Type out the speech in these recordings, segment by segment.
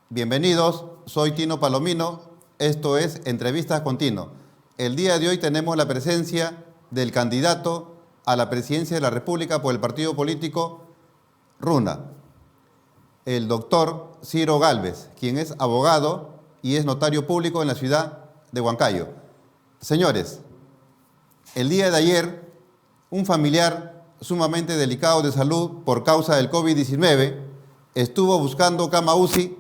Bienvenidos, soy Tino Palomino, esto es Entrevistas con Tino. El día de hoy tenemos la presencia del candidato a la presidencia de la República por el partido político RUNA, el doctor Ciro Gálvez, quien es abogado y es notario público en la ciudad de Huancayo. Señores, el día de ayer, un familiar sumamente delicado de salud por causa del COVID-19 estuvo buscando cama UCI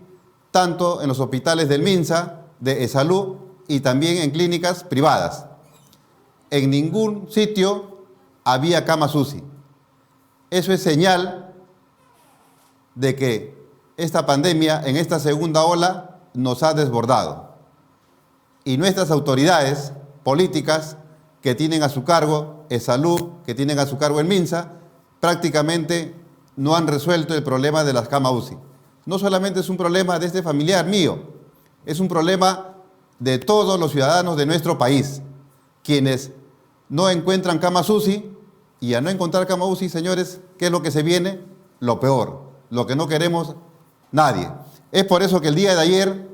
tanto en los hospitales del MINSA, de ESalud y también en clínicas privadas. En ningún sitio había camas UCI. Eso es señal de que esta pandemia, en esta segunda ola, nos ha desbordado. Y nuestras autoridades políticas que tienen a su cargo ESalud, que tienen a su cargo el MINSA, prácticamente no han resuelto el problema de las camas UCI. No solamente es un problema de este familiar mío, es un problema de todos los ciudadanos de nuestro país, quienes no encuentran camas UCI, y a no encontrar camas UCI, señores, ¿qué es lo que se viene? Lo peor, lo que no queremos nadie. Es por eso que el día de ayer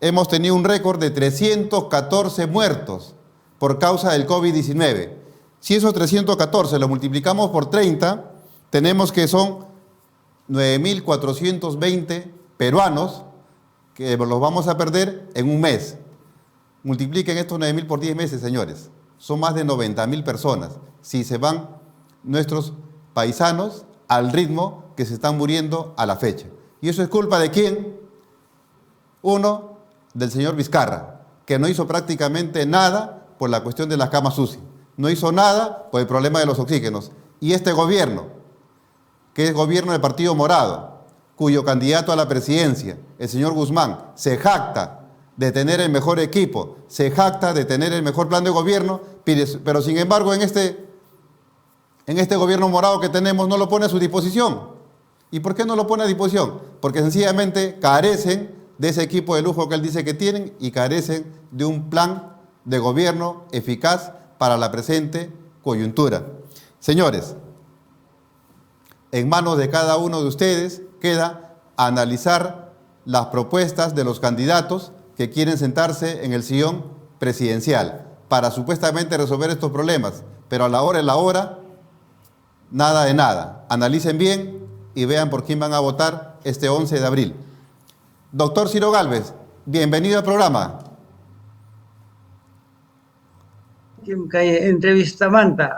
hemos tenido un récord de 314 muertos por causa del COVID-19. Si esos 314 lo multiplicamos por 30, tenemos que son 9.420 peruanos que los vamos a perder en un mes. Multipliquen estos 9.000 por 10 meses, señores. Son más de 90.000 personas. Si se van nuestros paisanos al ritmo que se están muriendo a la fecha. ¿Y eso es culpa de quién? Uno, del señor Vizcarra, que no hizo prácticamente nada por la cuestión de las camas UCI. No hizo nada por el problema de los oxígenos. Y este gobierno, que es gobierno del Partido Morado, cuyo candidato a la presidencia, el señor Guzmán, se jacta de tener el mejor equipo, se jacta de tener el mejor plan de gobierno, pero sin embargo en este gobierno morado que tenemos no lo pone a su disposición. ¿Y por qué no lo pone a disposición? Porque sencillamente carecen de ese equipo de lujo que él dice que tienen y carecen de un plan de gobierno eficaz para la presente coyuntura. Señores, en manos de cada uno de ustedes queda analizar las propuestas de los candidatos que quieren sentarse en el sillón presidencial para supuestamente resolver estos problemas, pero a la hora de la hora, nada de nada. Analicen bien y vean por quién van a votar este 11 de abril. Doctor Ciro Gálvez, bienvenido al programa. Entrevista Manta,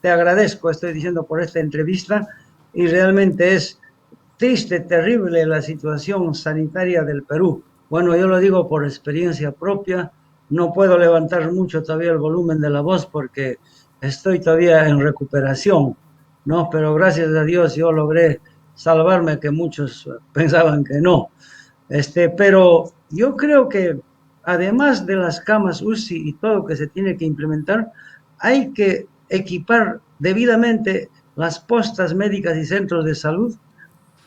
te agradezco, estoy diciendo, por esta entrevista, y realmente es triste, terrible la situación sanitaria del Perú. Bueno, yo lo digo por experiencia propia, no puedo levantar mucho todavía el volumen de la voz porque estoy todavía en recuperación, ¿no? Pero gracias a Dios yo logré salvarme, que muchos pensaban que no. Pero yo creo que además de las camas UCI y todo lo que se tiene que implementar, hay que equipar debidamente las postas médicas y centros de salud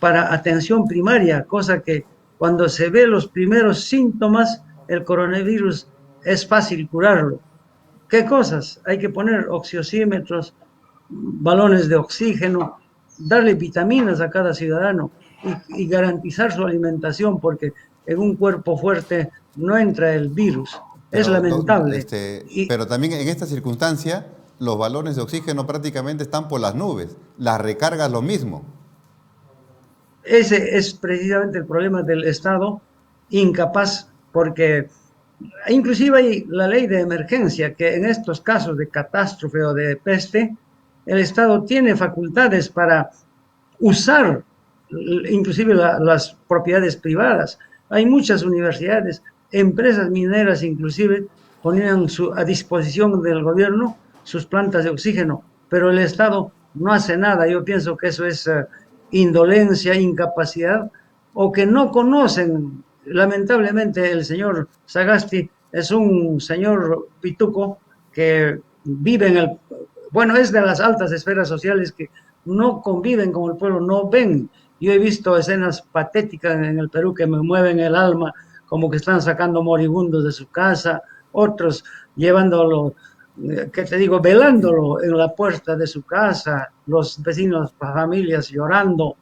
para atención primaria, cosa que cuando se ve los primeros síntomas, el coronavirus es fácil curarlo. ¿Qué cosas? Hay que poner oxiosímetros, balones de oxígeno, darle vitaminas a cada ciudadano y garantizar su alimentación, porque en un cuerpo fuerte no entra el virus. Es lamentable. Pero también en esta circunstancia, los balones de oxígeno prácticamente están por las nubes. Las recargas lo mismo. Ese es precisamente el problema del Estado, incapaz, porque inclusive hay la ley de emergencia, que en estos casos de catástrofe o de peste, el Estado tiene facultades para usar inclusive las propiedades privadas. Hay muchas universidades, empresas mineras inclusive ponían a disposición del gobierno sus plantas de oxígeno, pero el Estado no hace nada. Yo pienso que eso es indolencia, incapacidad, o que no conocen. Lamentablemente el señor Sagasti es un señor pituco que vive es de las altas esferas sociales que no conviven con el pueblo, no ven. Yo he visto escenas patéticas en el Perú que me mueven el alma, como que están sacando moribundos de su casa, otros llevándolo, ¿qué te digo?, velándolo en la puerta de su casa, los vecinos, familias llorando,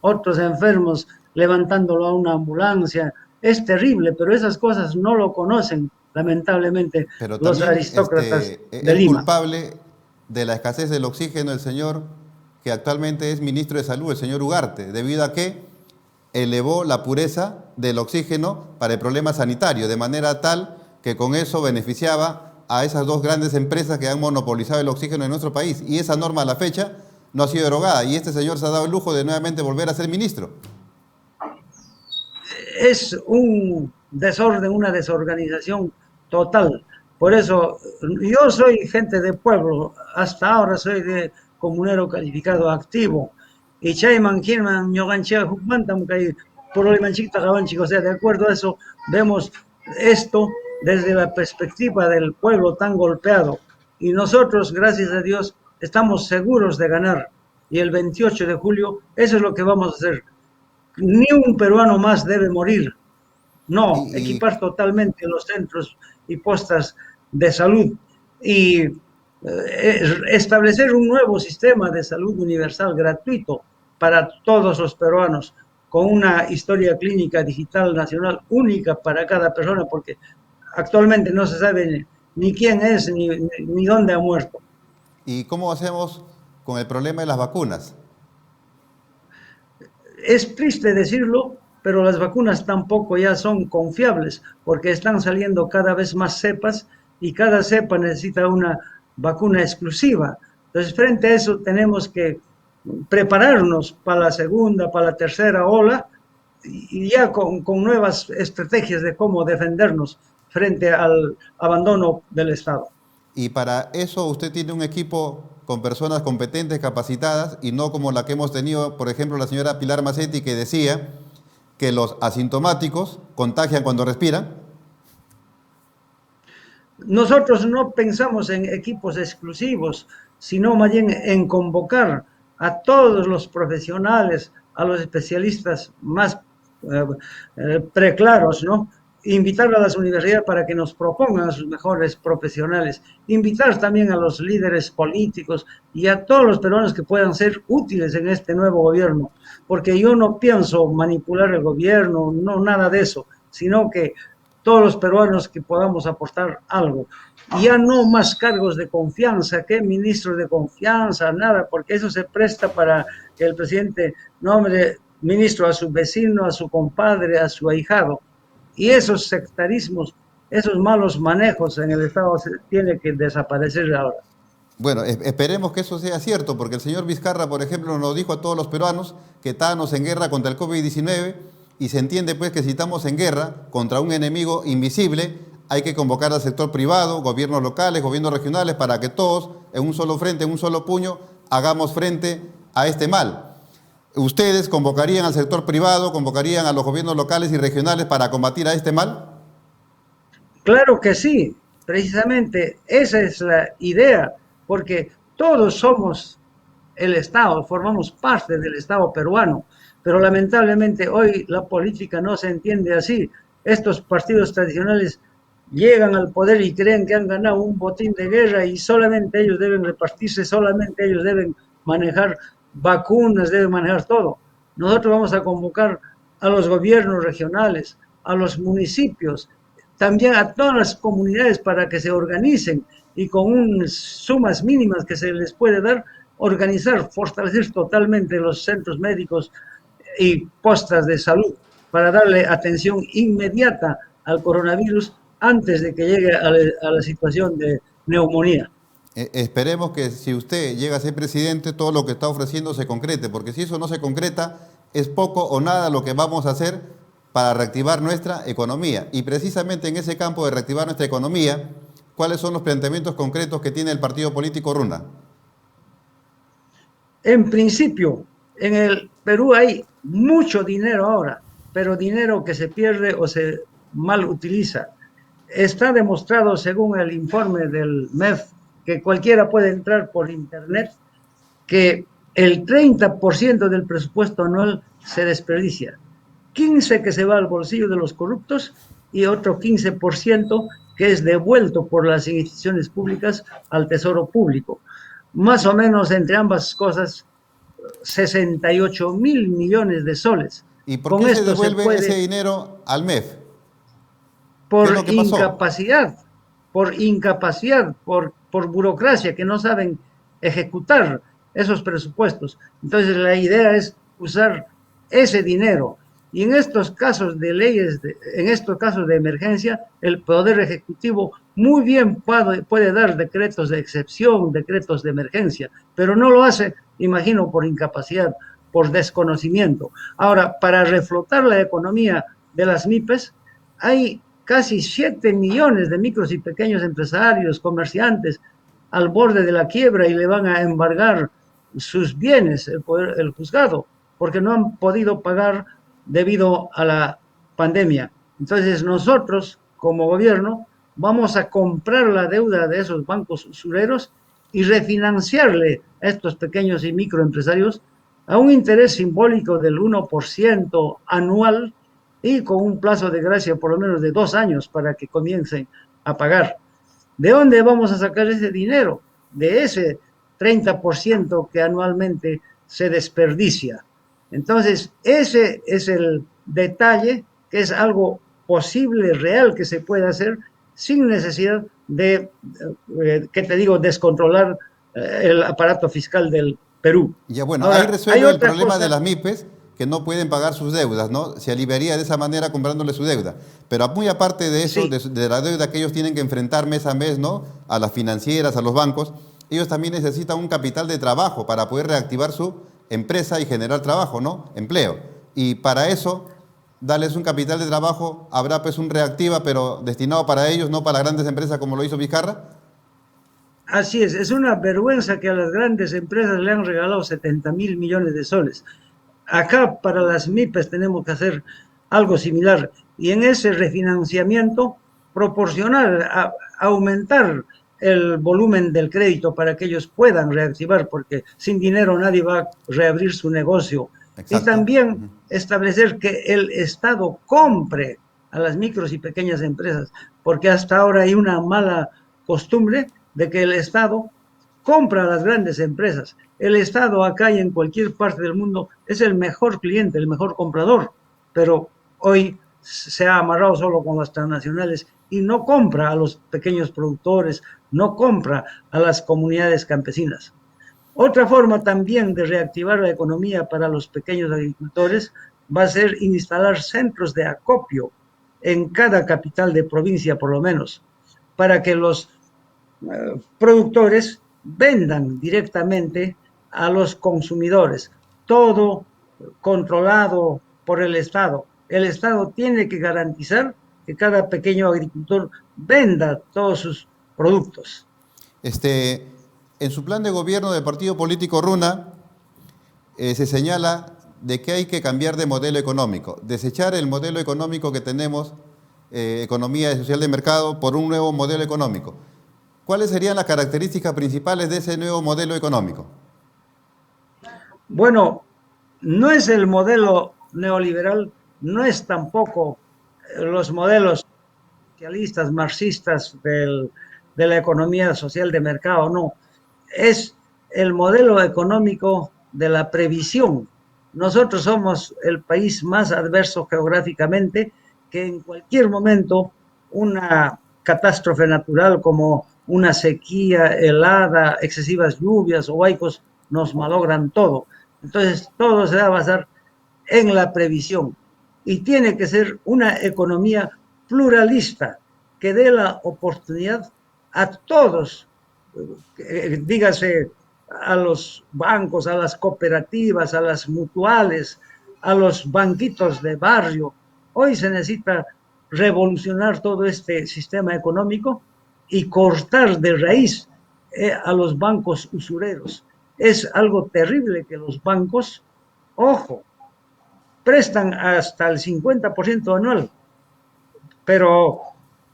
otros enfermos levantándolo a una ambulancia. Es terrible, pero esas cosas no lo conocen, lamentablemente, Pero los también aristócratas de es Lima. culpable de la escasez del oxígeno el señor que actualmente es ministro de Salud, el señor Ugarte, debido a que elevó la pureza del oxígeno para el problema sanitario, de manera tal que con eso beneficiaba a esas dos grandes empresas que han monopolizado el oxígeno en nuestro país. Y esa norma a la fecha no ha sido derogada y este señor se ha dado el lujo de nuevamente volver a ser ministro. Es un desorden, una desorganización total. Por eso, yo soy gente de pueblo, hasta ahora soy de comunero calificado activo. Y Chayman, Kirman, Yoganchea, Hukmantam, Problemanchik, o sea, de acuerdo a eso, vemos esto desde la perspectiva del pueblo tan golpeado. Y nosotros, gracias a Dios, estamos seguros de ganar. Y el 28 de julio, eso es lo que vamos a hacer. Ni un peruano más debe morir. No, Y equipar totalmente los centros y postas de salud y establecer un nuevo sistema de salud universal gratuito para todos los peruanos, con una historia clínica digital nacional única para cada persona, porque actualmente no se sabe ni quién es ni dónde ha muerto. ¿Y cómo hacemos con el problema de las vacunas? Es triste decirlo, pero las vacunas tampoco ya son confiables porque están saliendo cada vez más cepas y cada cepa necesita una vacuna exclusiva. Entonces, frente a eso tenemos que prepararnos para la segunda, para la tercera ola y ya con nuevas estrategias de cómo defendernos frente al abandono del Estado. Y para eso usted tiene un equipo con personas competentes, capacitadas, y no como la que hemos tenido, por ejemplo, la señora Pilar Macetti, que decía que los asintomáticos contagian cuando respiran. Nosotros no pensamos en equipos exclusivos, sino más bien en convocar a todos los profesionales, a los especialistas más preclaros, ¿no? Invitar a las universidades para que nos propongan a sus mejores profesionales, invitar también a los líderes políticos y a todos los peruanos que puedan ser útiles en este nuevo gobierno, porque yo no pienso manipular el gobierno, no nada de eso, sino que todos los peruanos que podamos aportar algo. Ya no más cargos de confianza, que ministros de confianza, nada, porque eso se presta para que el presidente nombre ministro a su vecino, a su compadre, a su ahijado. Y esos sectarismos, esos malos manejos en el Estado se tiene que desaparecer ahora. Bueno, esperemos que eso sea cierto, porque el señor Vizcarra, por ejemplo, nos dijo a todos los peruanos que estábamos en guerra contra el COVID-19 y se entiende pues que si estamos en guerra contra un enemigo invisible, hay que convocar al sector privado, gobiernos locales, gobiernos regionales, para que todos, en un solo frente, en un solo puño, hagamos frente a este mal. ¿Ustedes convocarían al sector privado, convocarían a los gobiernos locales y regionales para combatir a este mal? Claro que sí, precisamente esa es la idea, porque todos somos el Estado, formamos parte del Estado peruano, pero lamentablemente hoy la política no se entiende así. Estos partidos tradicionales llegan al poder y creen que han ganado un botín de guerra y solamente ellos deben repartirse, solamente ellos deben manejar vacunas, deben manejar todo. Nosotros vamos a convocar a los gobiernos regionales, a los municipios, también a todas las comunidades para que se organicen y con sumas mínimas que se les puede dar, organizar, fortalecer totalmente los centros médicos y postas de salud para darle atención inmediata al coronavirus antes de que llegue a la situación de neumonía. Esperemos que si usted llega a ser presidente, todo lo que está ofreciendo se concrete, porque si eso no se concreta, es poco o nada lo que vamos a hacer para reactivar nuestra economía. Y precisamente en ese campo de reactivar nuestra economía, ¿cuáles son los planteamientos concretos que tiene el partido político Runa? En principio, en el Perú hay mucho dinero ahora, pero dinero que se pierde o se mal utiliza. Está demostrado, según el informe del MEF, que cualquiera puede entrar por internet, que el 30% del presupuesto anual se desperdicia. 15% que se va al bolsillo de los corruptos y otro 15% que es devuelto por las instituciones públicas al tesoro público. Más o menos entre ambas cosas 68.000 millones de soles. ¿Y por Con qué se esto se devuelve ese puede, dinero al MEF? ¿Qué es por lo que pasó? incapacidad, por burocracia, que no saben ejecutar esos presupuestos. Entonces la idea es usar ese dinero. Y en estos casos de leyes, en estos casos de emergencia, el Poder Ejecutivo muy bien puede dar decretos de excepción, decretos de emergencia, pero no lo hace, imagino, por incapacidad, por desconocimiento. Ahora, para reflotar la economía de las MIPES, hay casi 7 millones de micros y pequeños empresarios, comerciantes, al borde de la quiebra y le van a embargar sus bienes el juzgado, porque no han podido pagar debido a la pandemia. Entonces nosotros, como gobierno, vamos a comprar la deuda de esos bancos usureros y refinanciarle a estos pequeños y microempresarios a un interés simbólico del 1% anual y con un plazo de gracia por lo menos de 2 años para que comiencen a pagar. ¿De dónde vamos a sacar ese dinero? De ese 30% que anualmente se desperdicia. Entonces, ese es el detalle, que es algo posible, real, que se puede hacer sin necesidad de, ¿qué te digo?, descontrolar el aparato fiscal del Perú. Ya bueno, ahí Ahora, hay resuelve el otra problema de cosa. las MIPES que no pueden pagar sus deudas, ¿no? Se aliviaría de esa manera comprándole su deuda. Pero muy aparte de eso, Sí, de la deuda que ellos tienen que enfrentar mes a mes, ¿no? A las financieras, a los bancos, ellos también necesitan un capital de trabajo para poder reactivar su empresa y generar trabajo, ¿no? Empleo. Y para eso, darles un capital de trabajo, habrá pues un reactiva, pero destinado para ellos, no para las grandes empresas como lo hizo Vizcarra. así es una vergüenza que a las grandes empresas le han regalado 70.000 millones de soles. Acá para las MIPES tenemos que hacer algo similar y en ese refinanciamiento proporcionar, aumentar el volumen del crédito para que ellos puedan reactivar, porque sin dinero nadie va a reabrir su negocio. Y Exacto. también establecer que el Estado compre a las micros y pequeñas empresas, porque hasta ahora hay una mala costumbre de que el Estado compra a las grandes empresas. El Estado acá y en cualquier parte del mundo es el mejor cliente, el mejor comprador, pero hoy se ha amarrado solo con las transnacionales y no compra a los pequeños productores, no compra a las comunidades campesinas. Otra forma también de reactivar la economía para los pequeños agricultores va a ser instalar centros de acopio en cada capital de provincia, por lo menos, para que los productores vendan directamente a los consumidores. Todo controlado por el Estado. El Estado tiene que garantizar que cada pequeño agricultor venda todos sus productos. Este, en su plan de gobierno del partido político Runa, se señala de que hay que cambiar de modelo económico, desechar el modelo económico que tenemos, economía social de mercado, por un nuevo modelo económico. ¿Cuáles serían las características principales de ese nuevo modelo económico? Bueno, no es el modelo neoliberal, no es tampoco los modelos socialistas, marxistas de la economía social de mercado, no. Es el modelo económico de la previsión. Nosotros somos el país más adverso geográficamente, que en cualquier momento una catástrofe natural como una sequía helada, excesivas lluvias o huaicos nos malogran todo. Entonces, todo se va a basar en la previsión y tiene que ser una economía pluralista que dé la oportunidad a todos, dígase a los bancos, a las cooperativas, a las mutuales, a los banquitos de barrio. Hoy se necesita revolucionar todo este sistema económico y cortar de raíz a los bancos usureros. Es algo terrible que los bancos, ojo, prestan hasta el 50% anual, pero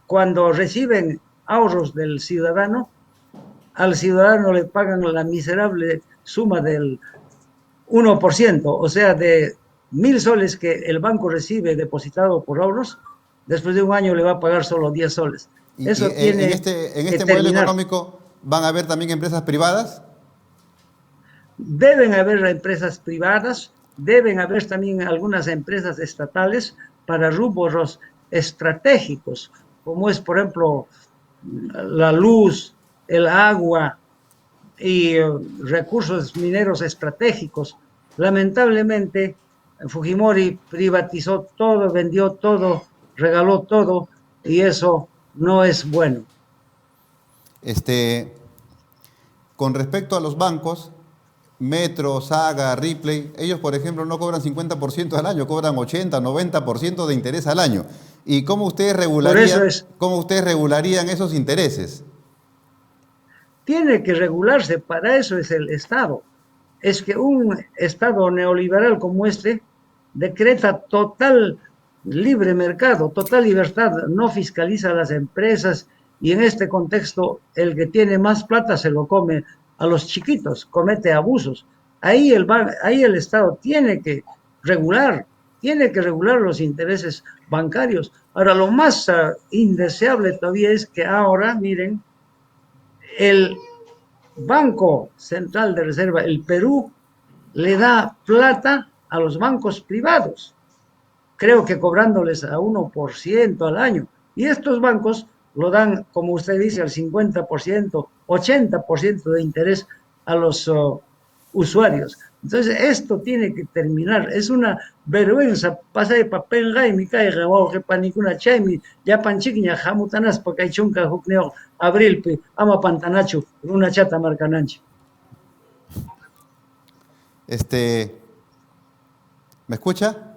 cuando reciben ahorros del ciudadano, al ciudadano le pagan la miserable suma del 1%, o sea, de 1.000 soles que el banco recibe depositado por ahorros, después de un año le va a pagar solo 10 soles. Eso En tiene en que este modelo terminar. económico van a haber también empresas privadas. Deben haber empresas privadas, deben haber también algunas empresas estatales para rubros estratégicos, como es, por ejemplo, la luz, el agua y recursos mineros estratégicos. Lamentablemente, Fujimori privatizó todo, vendió todo, regaló todo, y eso no es bueno. Este, con respecto a los bancos, Metro, Saga, Ripley, ellos, por ejemplo, no cobran 50% al año, cobran 80, 90% de interés al año. ¿Y Por eso cómo ustedes regularían esos intereses? tiene que regularse, para eso es el Estado. Es que un Estado neoliberal como este decreta total libre mercado, total libertad, no fiscaliza a las empresas y en este contexto el que tiene más plata se lo come a los chiquitos, comete abusos. Ahí el Estado tiene que regular los intereses bancarios. Ahora, lo más indeseable todavía es que ahora, miren, el Banco Central de Reserva, el Perú, le da plata a los bancos privados, creo que cobrándoles a 1% al año. Y estos bancos lo dan, como usted dice, al 50%, 80% de interés a los usuarios. Entonces, esto tiene que terminar. Es una vergüenza. Pasa de papel, mi cae, que panicuna chaimi, ya panchiquiña, jamutanas, porque hay chunca, jucneo, abril, ama pantanacho, una chata marcanancha. Este, ¿Me escucha?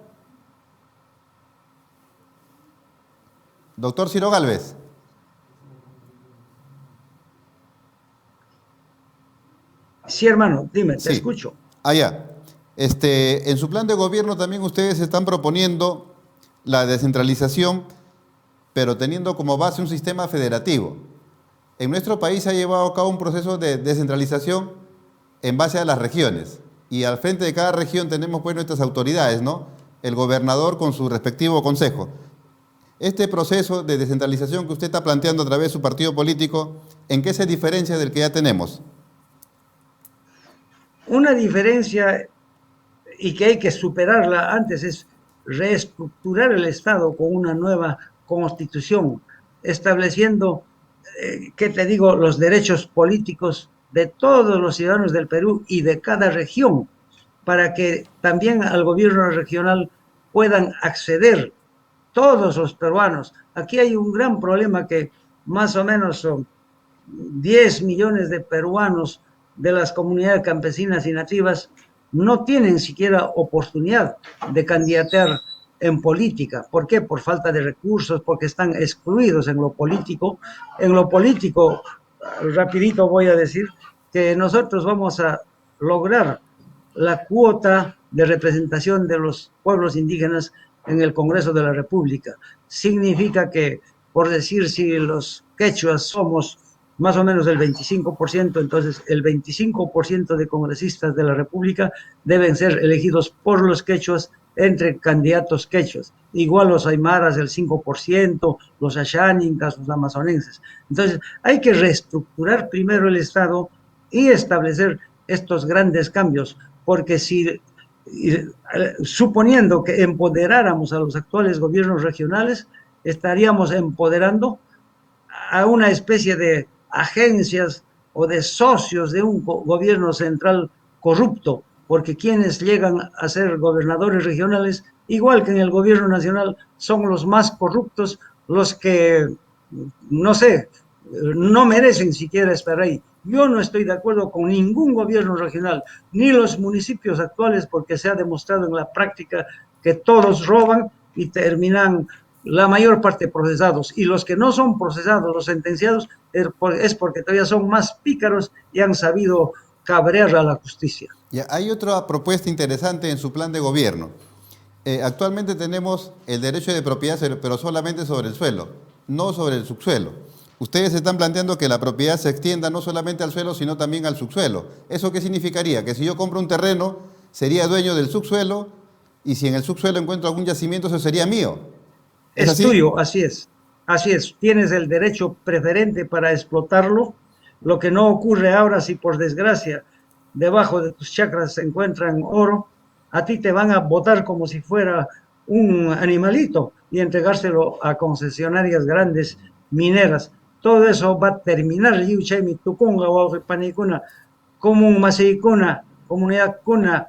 Doctor Ciro Gálvez. Sí, hermano, dime, te Sí. escucho. Ya. En su plan de gobierno también ustedes están proponiendo la descentralización, pero teniendo como base un sistema federativo. En nuestro país se ha llevado a cabo un proceso de descentralización en base a las regiones. Y al frente de cada región tenemos pues nuestras autoridades, ¿no? El gobernador con su respectivo consejo. Este proceso de descentralización que usted está planteando a través de su partido político, ¿en qué se diferencia del que ya tenemos? Una diferencia y que hay que superarla antes es reestructurar el Estado con una nueva constitución, estableciendo, ¿qué te digo?, los derechos políticos de todos los ciudadanos del Perú y de cada región, para que también al gobierno regional puedan acceder todos los peruanos. Aquí hay un gran problema que más o menos son 10 millones de peruanos de las comunidades campesinas y nativas no tienen siquiera oportunidad de candidatear en política. ¿Por qué? Por falta de recursos, porque están excluidos en lo político. En lo político, rapidito voy a decir que nosotros vamos a lograr la cuota de representación de los pueblos indígenas en el Congreso de la República. Significa que, por decir, si los quechuas somos más o menos el 25%, entonces el 25% de congresistas de la República deben ser elegidos por los quechuas entre candidatos quechuas. Igual los aymaras el 5%, los asháningas, los amazonenses. Entonces hay que reestructurar primero el Estado y establecer estos grandes cambios, porque si suponiendo que empoderáramos a los actuales gobiernos regionales, estaríamos empoderando a una especie de agencias o de socios de un gobierno central corrupto, porque quienes llegan a ser gobernadores regionales, igual que en el gobierno nacional, son los más corruptos, los que, no sé, no merecen siquiera estar ahí. Yo no estoy de acuerdo con ningún gobierno regional, ni los municipios actuales, porque se ha demostrado en la práctica que todos roban y terminan la mayor parte procesados, y los que no son procesados, los sentenciados, es porque todavía son más pícaros y han sabido cabrear a la justicia. Ya, hay otra propuesta interesante en su plan de gobierno. Actualmente tenemos el derecho de propiedad, pero solamente sobre el suelo, no sobre el subsuelo. Ustedes están planteando que la propiedad se extienda no solamente al suelo, sino también al subsuelo. ¿Eso qué significaría? Que si yo compro un terreno, sería dueño del subsuelo, y si en el subsuelo encuentro algún yacimiento, eso sería mío. ¿Es Es así? tuyo, así es. Así es, tienes el derecho preferente para explotarlo. Lo que no ocurre ahora, si por desgracia debajo de tus chakras se encuentran oro, a ti te van a botar como si fuera un animalito y entregárselo a concesionarias grandes mineras. Todo eso va a terminar, Yuchaymi, Tucunga, Panicuna, como un Maseicuna, comunidad Cuna,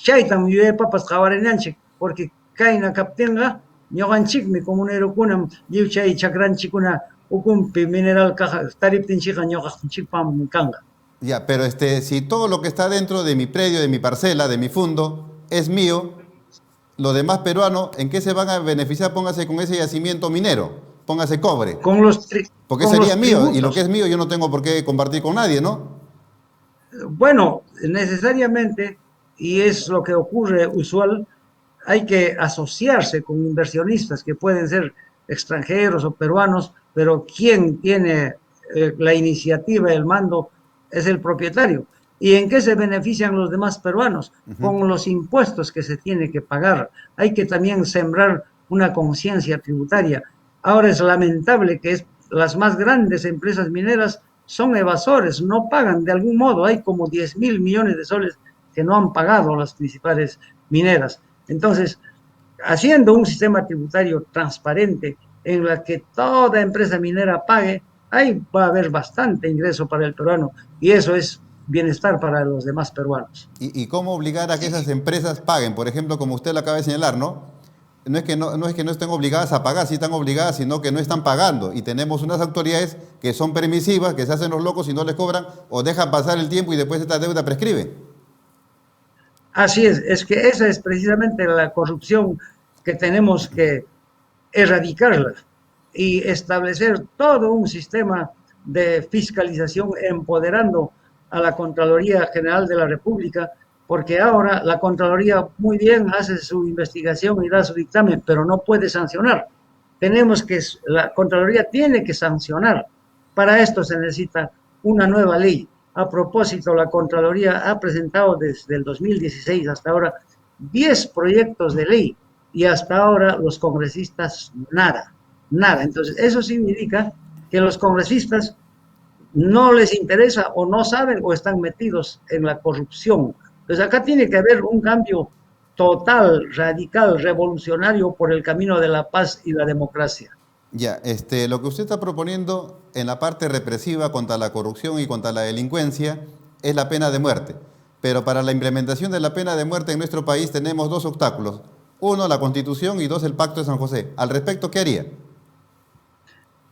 Chaitam, Yue Papas, Jabarenanche, porque Kaina Captenga, Ñoganchik, comunero Kuna, Yuchay, Chakranchikuna, Ukumpi, mineral caja, Tariptin Chica, Ñoganchik, Pam, Kanga. Ya, pero si todo lo que está dentro de mi predio, de mi parcela, de mi fundo, es mío, los demás peruanos, ¿en qué se van a beneficiar? Póngase con ese yacimiento minero, póngase cobre, porque con sería los mío, y lo que tributos. es mío yo no tengo por qué compartir con nadie, ¿no? Bueno, necesariamente, y es lo que ocurre usual, hay que asociarse con inversionistas que pueden ser extranjeros o peruanos, pero quien tiene la iniciativa, el mando, es el propietario. ¿Y en qué se benefician los demás peruanos? Ujú. Con los impuestos que se tiene que pagar. Hay que también sembrar una conciencia tributaria. Ahora es lamentable que las más grandes empresas mineras son evasores, no pagan de algún modo. Hay como 10.000 millones de soles que no han pagado las principales mineras. Entonces, haciendo un sistema tributario transparente en la que toda empresa minera pague, ahí va a haber bastante ingreso para el peruano y eso es bienestar para los demás peruanos. ¿Y cómo obligar a que esas empresas paguen? Por ejemplo, como usted lo acaba de señalar, ¿no? No es que no estén obligadas a pagar, sí están obligadas, sino que no están pagando. Y tenemos unas autoridades que son permisivas, que se hacen los locos y no les cobran, o dejan pasar el tiempo y después esta deuda prescribe. Así es que esa es precisamente la corrupción que tenemos que erradicarla y establecer todo un sistema de fiscalización empoderando a la Contraloría General de la República, porque ahora la Contraloría muy bien hace su investigación y da su dictamen, pero no puede sancionar. La Contraloría tiene que sancionar. Para esto se necesita una nueva ley. A propósito, la Contraloría ha presentado desde el 2016 hasta ahora 10 proyectos de ley y hasta ahora los congresistas nada, nada. Entonces, eso significa que los congresistas no les interesa o no saben o están metidos en la corrupción. Entonces, acá tiene que haber un cambio total, radical, revolucionario por el camino de la paz y la democracia. Ya, lo que usted está proponiendo en la parte represiva contra la corrupción y contra la delincuencia es la pena de muerte. Pero para la implementación de la pena de muerte en nuestro país tenemos dos obstáculos. Uno, la Constitución y dos, el Pacto de San José. Al respecto, ¿qué haría?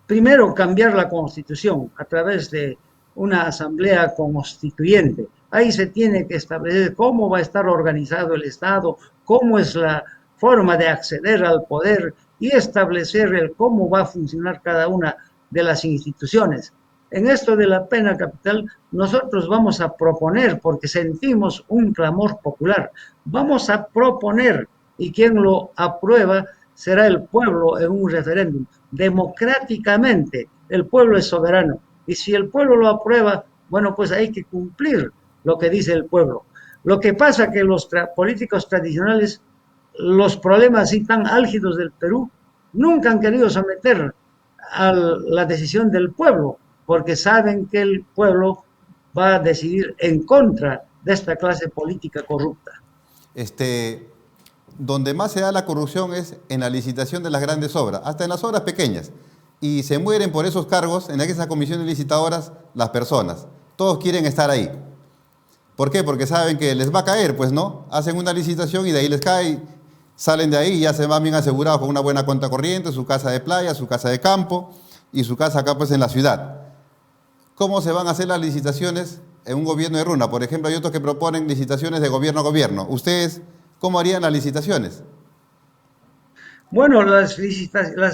Primero, cambiar la constitución a través de una asamblea constituyente. Ahí se tiene que establecer cómo va a estar organizado el Estado, cómo es la forma de acceder al poder y establecer el cómo va a funcionar cada una de las instituciones. En esto de la pena capital, nosotros vamos a proponer, porque sentimos un clamor popular, vamos a proponer y quien lo aprueba será el pueblo en un referéndum. Democráticamente, el pueblo es soberano. Y si el pueblo lo aprueba, bueno, pues hay que cumplir lo que dice el pueblo. Lo que pasa es que los políticos tradicionales, los problemas así tan álgidos del Perú, nunca han querido someter a la decisión del pueblo, porque saben que el pueblo va a decidir en contra de esta clase política corrupta. Este, Donde más se da la corrupción es en la licitación de las grandes obras, hasta en las obras pequeñas. Y se mueren por esos cargos, en esas comisiones licitadoras, las personas. Todos quieren estar ahí. ¿Por qué? Porque saben que les va a caer, pues no. Hacen una licitación y de ahí les cae, salen de ahí y ya se van bien asegurados con una buena cuenta corriente, su casa de playa, su casa de campo y su casa acá pues en la ciudad. ¿Cómo se van a hacer las licitaciones en un gobierno de runa? Por ejemplo, hay otros que proponen licitaciones de gobierno a gobierno. ¿Ustedes cómo harían las licitaciones? Bueno, las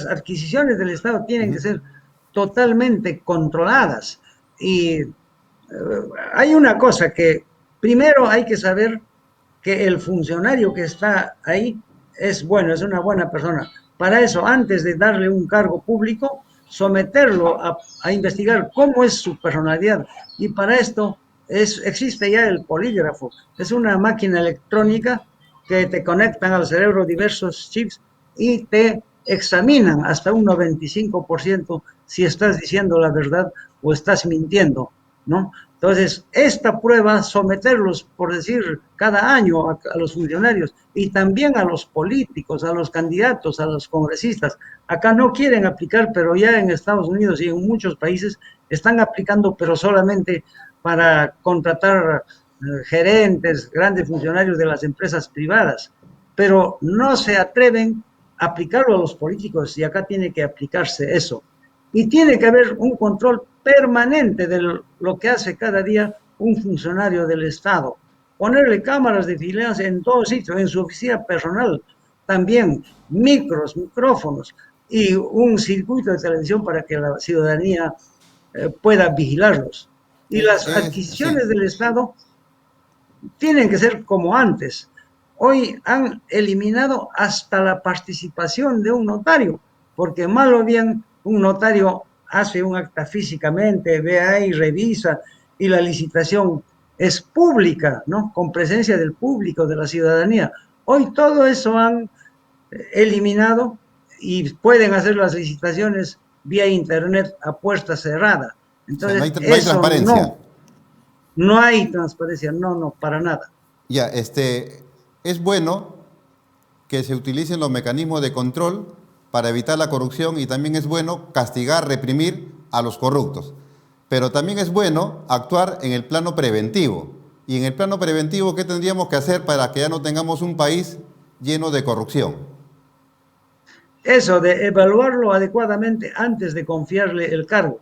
adquisiciones del Estado tienen que Ujú. ser totalmente controladas. Y hay una cosa que primero hay que saber que el funcionario que está ahí es bueno, es una buena persona. Para eso, antes de darle un cargo público, someterlo a investigar cómo es su personalidad. Y para esto existe ya el polígrafo. Es una máquina electrónica que te conectan al cerebro diversos chips y te examinan hasta un 95% si estás diciendo la verdad o estás mintiendo, ¿no? Entonces, esta prueba, someterlos, por decir, cada año a los funcionarios y también a los políticos, a los candidatos, a los congresistas. Acá no quieren aplicar, pero ya en Estados Unidos y en muchos países están aplicando, pero solamente para contratar gerentes, grandes funcionarios de las empresas privadas, pero no se atreven a aplicarlo a los políticos y acá tiene que aplicarse eso. Y tiene que haber un control permanente de lo que hace cada día un funcionario del Estado. Ponerle cámaras de vigilancia en todo sitio, en su oficina personal, también micrófonos y un circuito de televisión para que la ciudadanía pueda vigilarlos. Y las Sí. adquisiciones del Estado tienen que ser como antes. Hoy han eliminado hasta la participación de un notario, porque mal o bien un notario hace un acta físicamente, ve ahí, revisa, y la licitación es pública, ¿no? Con presencia del público, de la ciudadanía. Hoy todo eso han eliminado y pueden hacer las licitaciones vía internet a puerta cerrada. O sea, Entonces, no hay eso transparencia. no hay transparencia, no, para nada. Ya, es bueno que se utilicen los mecanismos de control para evitar la corrupción y también es bueno castigar, reprimir a los corruptos. Pero también es bueno actuar en el plano preventivo. Y en el plano preventivo, ¿qué tendríamos que hacer para que ya no tengamos un país lleno de corrupción? Eso de evaluarlo adecuadamente antes de confiarle el cargo,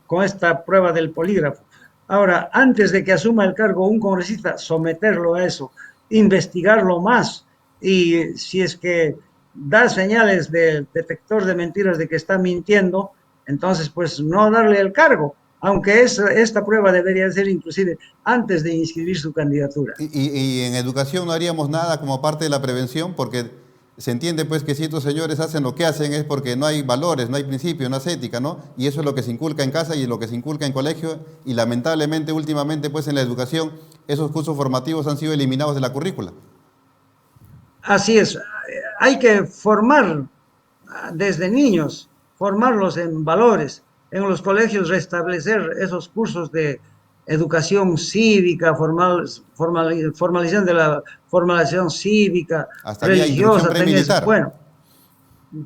con esta prueba del polígrafo. Ahora, antes de que asuma el cargo un congresista, someterlo a eso, investigarlo más y si es que da señales del detector de mentiras de que está mintiendo, entonces pues no darle el cargo, aunque esta prueba debería ser inclusive antes de inscribir su candidatura. Y en educación no haríamos nada como parte de la prevención porque se entiende pues que si estos señores hacen lo que hacen es porque no hay valores, no hay principios, no hay ética, ¿no? Y eso es lo que se inculca en casa y es lo que se inculca en colegio y lamentablemente últimamente pues en la educación esos cursos formativos han sido eliminados de la currícula. Así es, hay que formar desde niños, formarlos en valores, en los colegios restablecer esos cursos de educación cívica, formalización de la formación cívica, Hasta había instrucción religiosa, premilitar. bueno,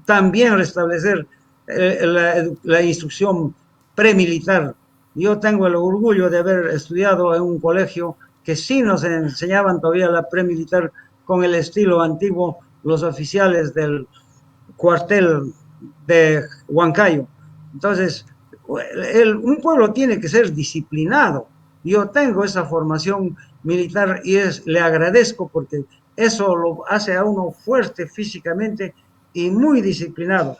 también restablecer la instrucción premilitar. Yo tengo el orgullo de haber estudiado en un colegio que sí nos enseñaban todavía la premilitar con el estilo antiguo, los oficiales del cuartel de Huancayo. Entonces, un pueblo tiene que ser disciplinado. Yo tengo esa formación militar y le agradezco porque eso lo hace a uno fuerte físicamente y muy disciplinado.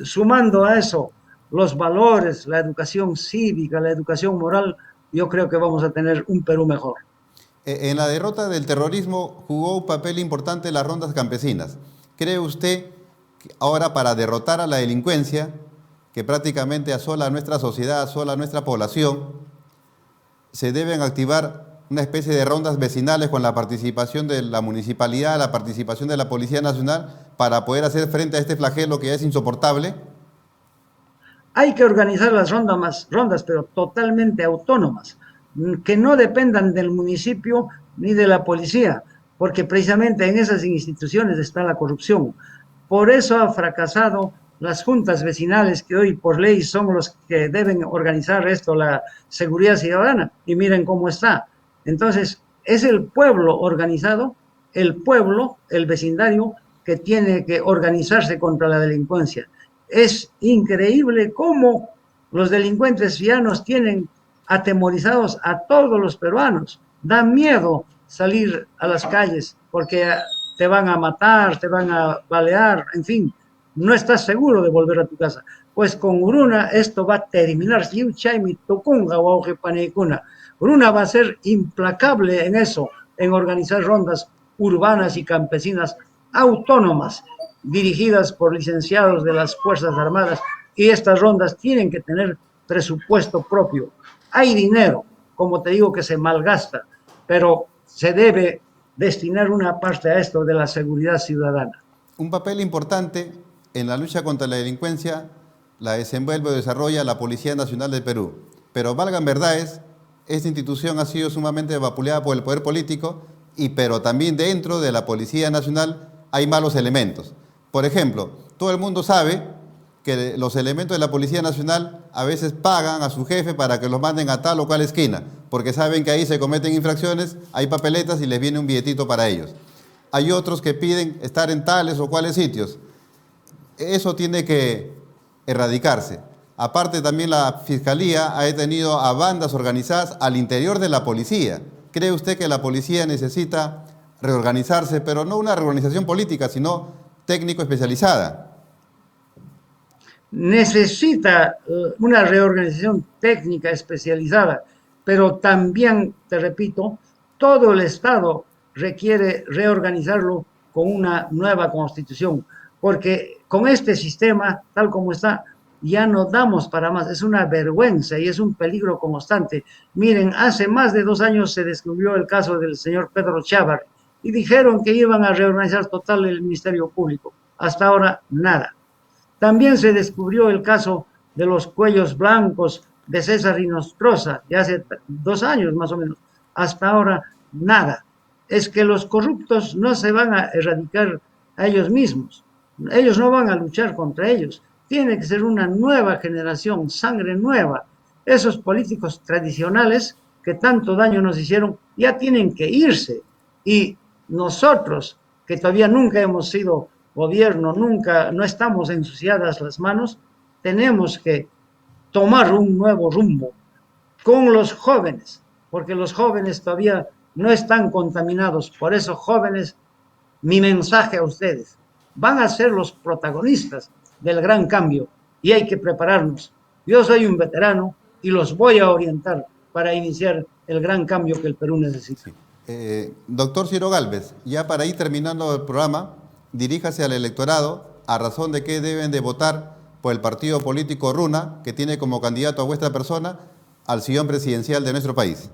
Sumando a eso los valores, la educación cívica, la educación moral, yo creo que vamos a tener un Perú mejor. En la derrota del terrorismo jugó un papel importante las rondas campesinas. ¿Cree usted que ahora para derrotar a la delincuencia, que prácticamente asola a nuestra sociedad, asola a nuestra población, se deben activar una especie de rondas vecinales con la participación de la municipalidad, la participación de la Policía Nacional, para poder hacer frente a este flagelo que ya es insoportable? Hay que organizar las rondas, pero totalmente autónomas, que no dependan del municipio ni de la policía, porque precisamente en esas instituciones está la corrupción. Por eso ha fracasado las juntas vecinales que hoy por ley son los que deben organizar esto, la seguridad ciudadana, y miren cómo está. Entonces, es el pueblo organizado, el pueblo, el vecindario, que tiene que organizarse contra la delincuencia. Es increíble cómo los delincuentes ya nos tienen atemorizados a todos los peruanos. Da miedo salir a las calles porque te van a matar, te van a balear, en fin, no estás seguro de volver a tu casa. Pues con Uruna esto va a terminar. Uruna va a ser implacable en eso, en organizar rondas urbanas y campesinas autónomas, dirigidas por licenciados de las Fuerzas Armadas, y estas rondas tienen que tener presupuesto propio. Hay dinero, como te digo, que se malgasta, pero se debe destinar una parte a esto de la seguridad ciudadana. Un papel importante en la lucha contra la delincuencia la desenvuelve o desarrolla la Policía Nacional del Perú. Pero valgan verdades esta institución ha sido sumamente vapuleada por el poder político, pero también dentro de la Policía Nacional hay malos elementos. Por ejemplo, todo el mundo sabe que los elementos de la Policía Nacional a veces pagan a su jefe para que los manden a tal o cual esquina, porque saben que ahí se cometen infracciones, hay papeletas y les viene un billetito para ellos. Hay otros que piden estar en tales o cuales sitios. Eso tiene que erradicarse. Aparte, también la Fiscalía ha detenido a bandas organizadas al interior de la policía. ¿Cree usted que la policía necesita reorganizarse, pero no una reorganización política, sino técnico especializada? Necesita una reorganización técnica especializada, pero también, te repito, todo el Estado requiere reorganizarlo con una nueva constitución, porque con este sistema, tal como está, ya no damos para más. Es una vergüenza y es un peligro constante. Miren, hace más de 2 años se descubrió el caso del señor Pedro Chávar y dijeron que iban a reorganizar total el Ministerio Público. Hasta ahora, nada. También se descubrió el caso de los cuellos blancos de César Inostroza, de hace 2 años más o menos. Hasta ahora, nada. Es que los corruptos no se van a erradicar a ellos mismos. Ellos no van a luchar contra ellos. Tiene que ser una nueva generación, sangre nueva. Esos políticos tradicionales que tanto daño nos hicieron ya tienen que irse. Y nosotros, que todavía nunca hemos sido gobierno, nunca, no estamos ensuciadas las manos, tenemos que tomar un nuevo rumbo con los jóvenes, porque los jóvenes todavía no están contaminados. Por eso, jóvenes, mi mensaje a ustedes, van a ser los protagonistas del gran cambio y hay que prepararnos. Yo soy un veterano y los voy a orientar para iniciar el gran cambio que el Perú necesita. Doctor Ciro Gálvez, ya para ir terminando el programa, diríjase al electorado a razón de que deben de votar por el partido político Runa, que tiene como candidato a vuestra persona al sillón presidencial de nuestro país.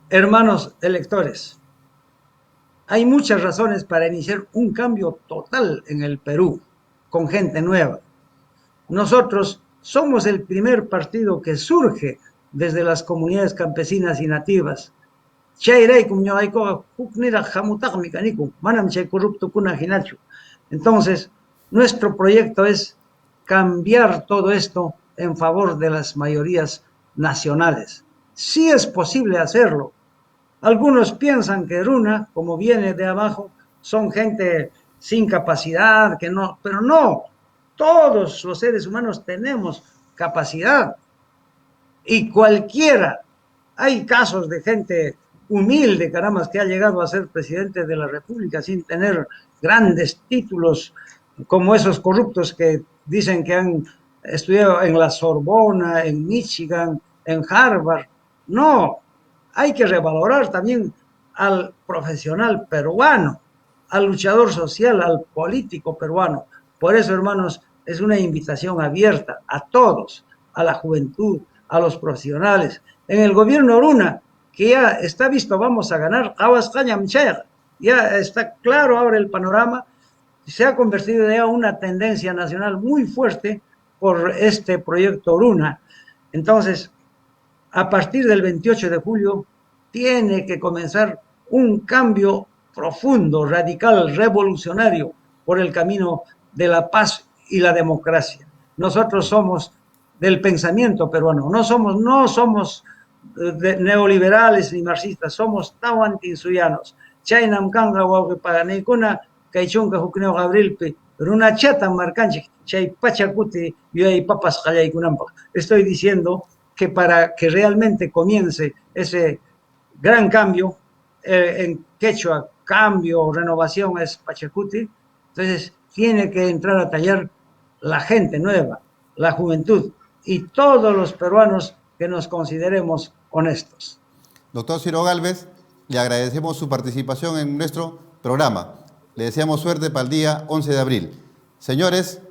Hermanos electores, hay muchas razones para iniciar un cambio total en el Perú, con gente nueva. Nosotros somos el primer partido que surge desde las comunidades campesinas y nativas. Entonces, nuestro proyecto es cambiar todo esto en favor de las mayorías nacionales. Sí es posible hacerlo. Algunos piensan que Runa, como viene de abajo, son gente sin capacidad, que no, pero no, todos los seres humanos tenemos capacidad y cualquiera, hay casos de gente humilde, caramba, que ha llegado a ser presidente de la República sin tener grandes títulos, como esos corruptos que dicen que han estudiado en la Sorbona, en Michigan, en Harvard. No, hay que revalorar también al profesional peruano, al luchador social, al político peruano. Por eso, hermanos, es una invitación abierta a todos, a la juventud, a los profesionales. En el gobierno Runa, que ya está visto, vamos a ganar, ya está claro ahora el panorama, se ha convertido ya en una tendencia nacional muy fuerte por este proyecto Runa. Entonces, a partir del 28 de julio, tiene que comenzar un cambio profundo, radical, revolucionario por el camino de la paz y la democracia. Nosotros somos del pensamiento peruano, no somos neoliberales ni marxistas, somos tahuantinsuyanos. Chaynam kanga wawqipaqaniykuna kaychunka hukneo Gabrilpi, runa chata marcanchik, chay pachakuti yoy papas qallaykunanpaq. Estoy diciendo que para que realmente comience ese gran cambio, en quechua, cambio, renovación es pachacuti, entonces tiene que entrar a tallar la gente nueva, la juventud y todos los peruanos que nos consideremos honestos. Doctor Ciro Gálvez, le agradecemos su participación en nuestro programa. Le deseamos suerte para el día 11 de abril. Señores,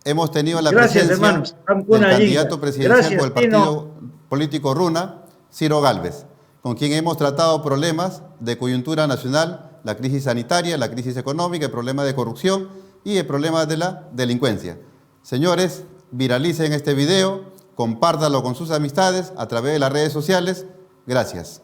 hemos tenido la presencia hermanos. del candidato presidencial por el partido político Runa, Ciro Gálvez, con quien hemos tratado problemas de coyuntura nacional, la crisis sanitaria, la crisis económica, el problema de corrupción y el problema de la delincuencia. Señores, viralicen este video, compártalo con sus amistades a través de las redes sociales. Gracias.